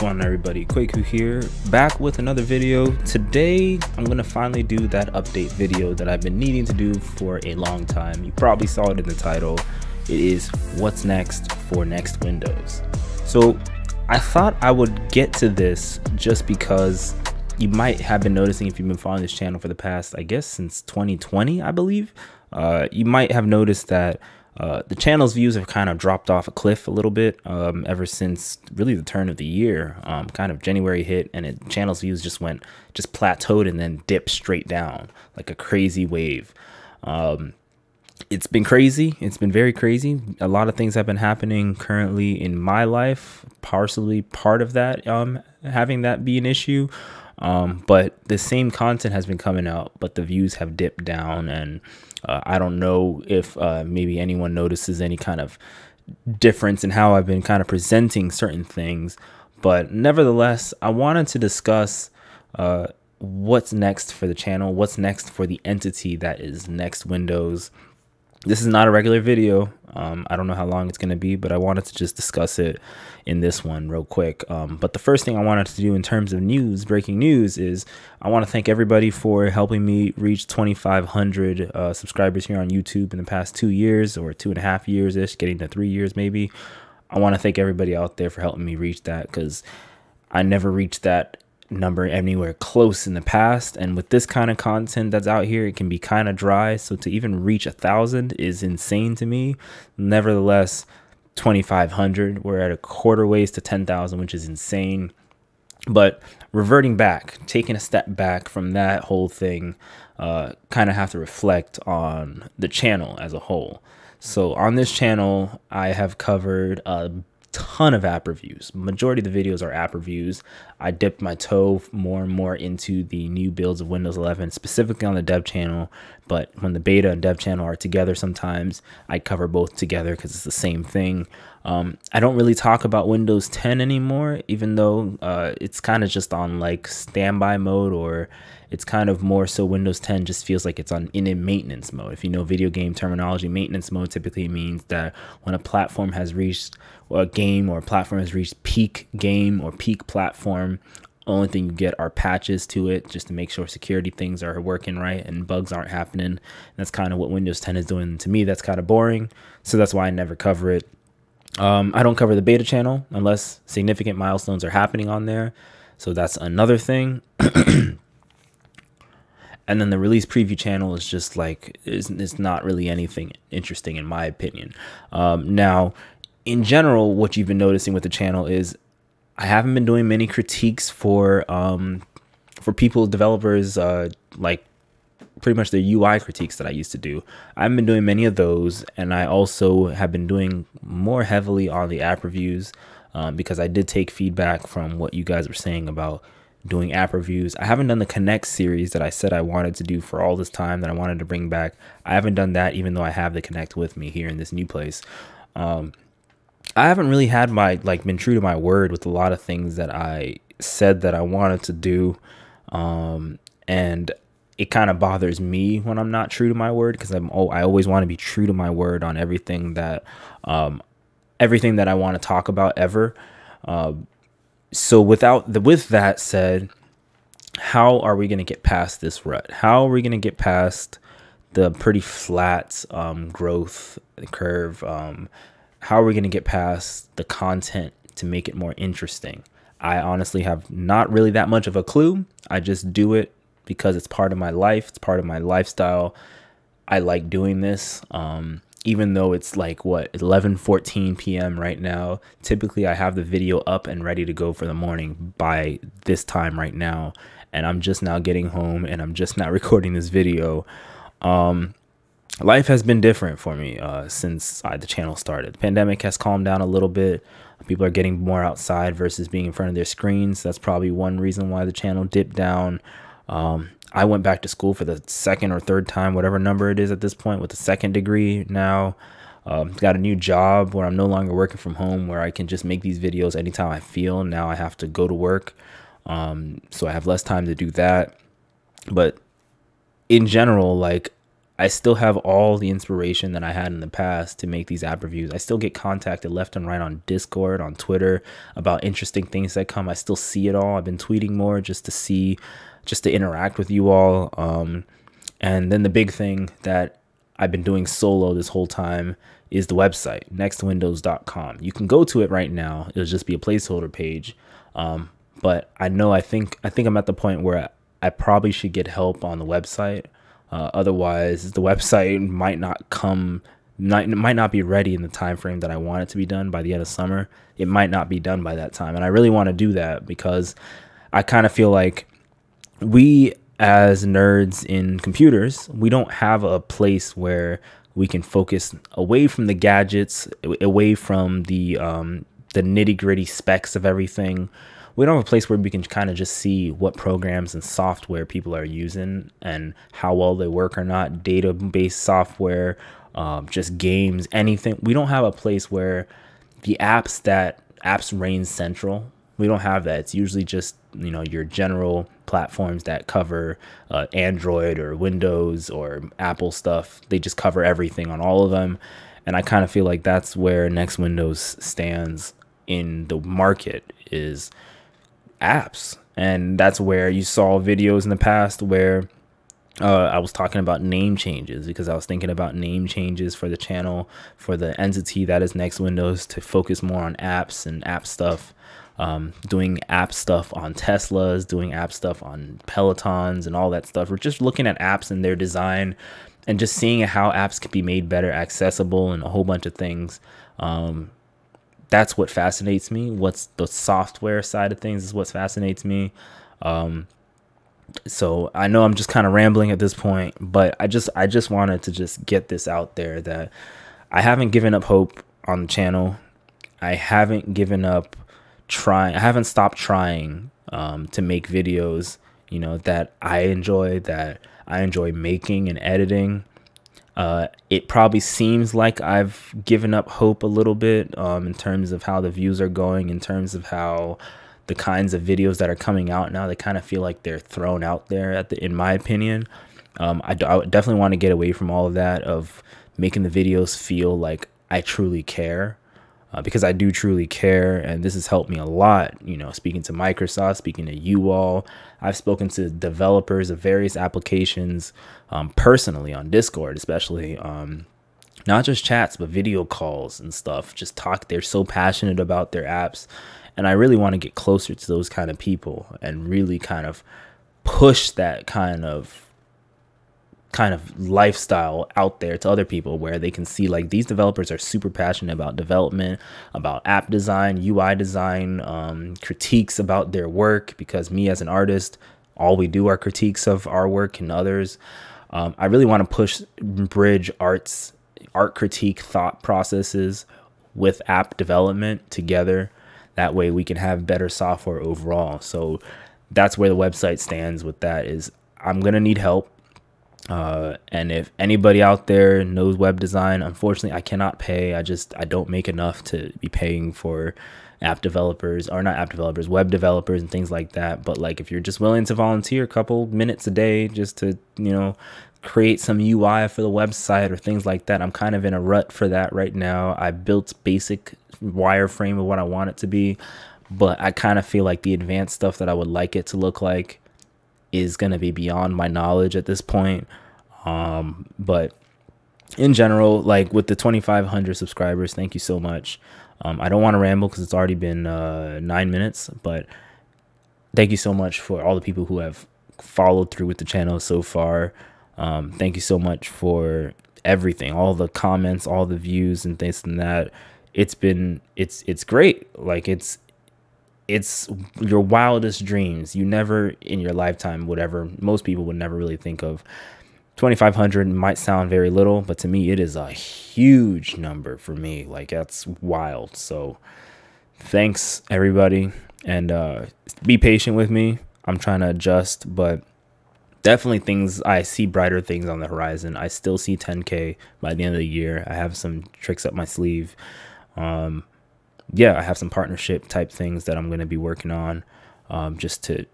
going on, everybody? Kwaku here, back with another video. Today I'm gonna finally do that update video that I've been needing to do for a long time. You probably saw it in the title. It is what's next for next Windows. So I thought I would get to this just because you might have been noticing, if you've been following this channel for the past, I guess since 2020, I believe, you might have noticed that the channel's views have kind of dropped off a cliff a little bit ever since really the turn of the year. Kind of January hit and channel's views just plateaued and then dipped straight down like a crazy wave. It's been crazy. It's been very crazy. A lot of things have been happening currently in my life, partially part of that having that be an issue. But the same content has been coming out, but the views have dipped down, and I don't know if maybe anyone notices any kind of difference in how I've been kind of presenting certain things. But nevertheless, I wanted to discuss what's next for the channel, what's next for the entity that is Next Windows. This is not a regular video. I don't know how long it's going to be, but I wanted to just discuss it in this one real quick. But the first thing I wanted to do in terms of news, breaking news, is I want to thank everybody for helping me reach 2,500 subscribers here on YouTube in the past 2 years, or 2.5 years-ish, getting to 3 years maybe. I want to thank everybody out there for helping me reach that, because I never reached that number anywhere close in the past, and with this kind of content that's out here, it can be kind of dry. So to even reach 1,000 is insane to me. Nevertheless, 2,500, we're at a quarter ways to 10,000, which is insane. But reverting back, taking a step back from that whole thing, kind of have to reflect on the channel as a whole. So on this channel, I have covered a ton of app reviews. Majority of the videos are app reviews. I dipped my toe more and more into the new builds of Windows 11, specifically on the dev channel, but when the beta and dev channel are together, sometimes I cover both together because it's the same thing. I don't really talk about Windows 10 anymore, even though it's kind of just on like standby mode, or it's kind of more so Windows 10 just feels like it's in maintenance mode. If you know video game terminology, maintenance mode typically means that when a platform has reached, or a game or a platform has reached peak game or peak platform, only thing you get are patches to it just to make sure security things are working right and bugs aren't happening. And that's kind of what Windows 10 is doing. To me, that's kind of boring, so that's why I never cover it. I don't cover the beta channel unless significant milestones are happening on there, so that's another thing. And then the release preview channel is just like, it's not really anything interesting in my opinion. Now, in general, what you've been noticing with the channel is I haven't been doing many critiques for people, developers, like pretty much the UI critiques that I used to do. I haven't been doing many of those, and I also have been doing more heavily on the app reviews because I did take feedback from what you guys were saying about doing app reviews. I haven't done the Connect series that I said I wanted to do for all this time, that I wanted to bring back. I haven't done that, even though I have the Connect with me here in this new place. I haven't really had been true to my word with a lot of things that I said that I wanted to do. And it kind of bothers me when I'm not true to my word, because I always want to be true to my word on everything that I want to talk about ever. So with that said, how are we going to get past this rut? How are we going to get past the pretty flat growth curve? How are we going to get past the content to make it more interesting? I honestly have not really that much of a clue. I just do it because it's part of my life. It's part of my lifestyle. I like doing this. Even though it's like, what, 11:14 p.m. right now, typically I have the video up and ready to go for the morning by this time right now. And I'm just now getting home and I'm just now recording this video. Life has been different for me since the channel started. The pandemic has calmed down a little bit. People are getting more outside versus being in front of their screens. That's probably one reason why the channel dipped down. I went back to school for the second or third time, whatever number it is at this point, with a second degree now. Got a new job where I'm no longer working from home, where I can just make these videos anytime I feel. Now I have to go to work, so I have less time to do that. But in general, like, I still have all the inspiration that I had in the past to make these app reviews. I still get contacted left and right on Discord, on Twitter about interesting things that come. I still see it all. I've been tweeting more just to interact with you all. And then the big thing that I've been doing solo this whole time is the website, nextwindows.com. You can go to it right now. It'll just be a placeholder page. But I think I'm at the point where I probably should get help on the website. Otherwise, the website might not be ready in the time frame that I want it to be done by the end of summer. It might not be done by that time, and I really want to do that because I kind of feel like we as nerds in computers, we don't have a place where we can focus away from the gadgets, away from the nitty-gritty specs of everything. We don't have a place where we can kind of just see what programs and software people are using and how well they work or not, database software, just games, anything. We don't have a place where the apps reign central. We don't have that. It's usually just, you know, your general platforms that cover Android or Windows or Apple stuff. They just cover everything on all of them. And I kind of feel like that's where Next Windows stands in the market, is apps. And that's where you saw videos in the past where I was talking about name changes, because I was thinking about name changes for the channel, for the entity that is Next Windows, to focus more on apps and app stuff. Doing app stuff on Teslas, doing app stuff on Pelotons and all that stuff. We're just looking at apps and their design and just seeing how apps can be made better, accessible, and a whole bunch of things. That's what fascinates me. What's the software side of things is what fascinates me. So I know I'm just kind of rambling at this point, but I just wanted to just get this out there that I haven't given up hope on the channel. I haven't given up trying. I haven't stopped trying to make videos, you know, that I enjoy making and editing. It probably seems like I've given up hope a little bit in terms of how the views are going, in terms of how the kinds of videos that are coming out now, they kind of feel like they're thrown out there in my opinion. I definitely want to get away from all of that, of making the videos feel like I truly care. Because I do truly care, and this has helped me a lot, you know, speaking to Microsoft, speaking to you all. I've spoken to developers of various applications personally on Discord, especially, not just chats, but video calls and stuff. Just talk. They're so passionate about their apps, and I really want to get closer to those kind of people and really kind of push that kind of lifestyle out there to other people, where they can see like these developers are super passionate about development, about app design, UI design, critiques about their work, because me as an artist, all we do are critiques of our work and others. I really want to bridge art critique thought processes with app development together. That way we can have better software overall. So that's where the website stands with that, is I'm going to need help. And if anybody out there knows web design, unfortunately I cannot pay. I don't make enough to be paying for app developers, or not app developers, web developers and things like that. But like, if you're just willing to volunteer a couple minutes a day just to, you know, create some UI for the website or things like that, I'm kind of in a rut for that right now. I built basic wireframe of what I want it to be, but I kind of feel like the advanced stuff that I would like it to look like is going to be beyond my knowledge at this point. But in general, like with the 2,500 subscribers, thank you so much. I don't want to ramble because it's already been 9 minutes, but thank you so much for all the people who have followed through with the channel so far. Thank you so much for everything, all the comments, all the views and this and that. It's great. Like it's your wildest dreams. You never in your lifetime most people would never really think of. 2,500 might sound very little, but to me it is a huge number for me. Like, that's wild. So thanks everybody, and be patient with me. I'm trying to adjust, but definitely I see brighter things on the horizon. I still see 10K by the end of the year. I have some tricks up my sleeve. Yeah, I have some partnership type things that I'm going to be working on, just to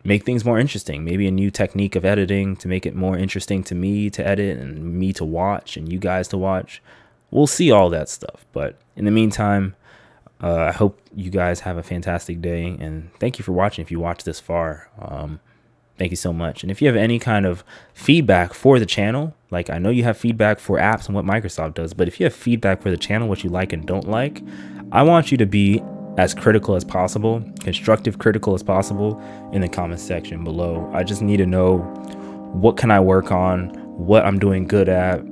make things more interesting. Maybe a new technique of editing to make it more interesting to me to edit and me to watch and you guys to watch. We'll see all that stuff. But in the meantime, I hope you guys have a fantastic day, and thank you for watching. If you watched this far, thank you so much. And if you have any kind of feedback for the channel, like I know you have feedback for apps and what Microsoft does, but if you have feedback for the channel, what you like and don't like, I want you to be as critical as possible, constructive critical as possible in the comment section below. I just need to know, what can I work on, what I'm doing good at.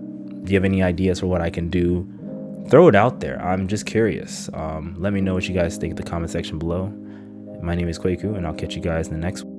Do you have any ideas for what I can do? Throw it out there. I'm just curious. Let me know what you guys think in the comment section below. My name is Kwaku, and I'll catch you guys in the next one.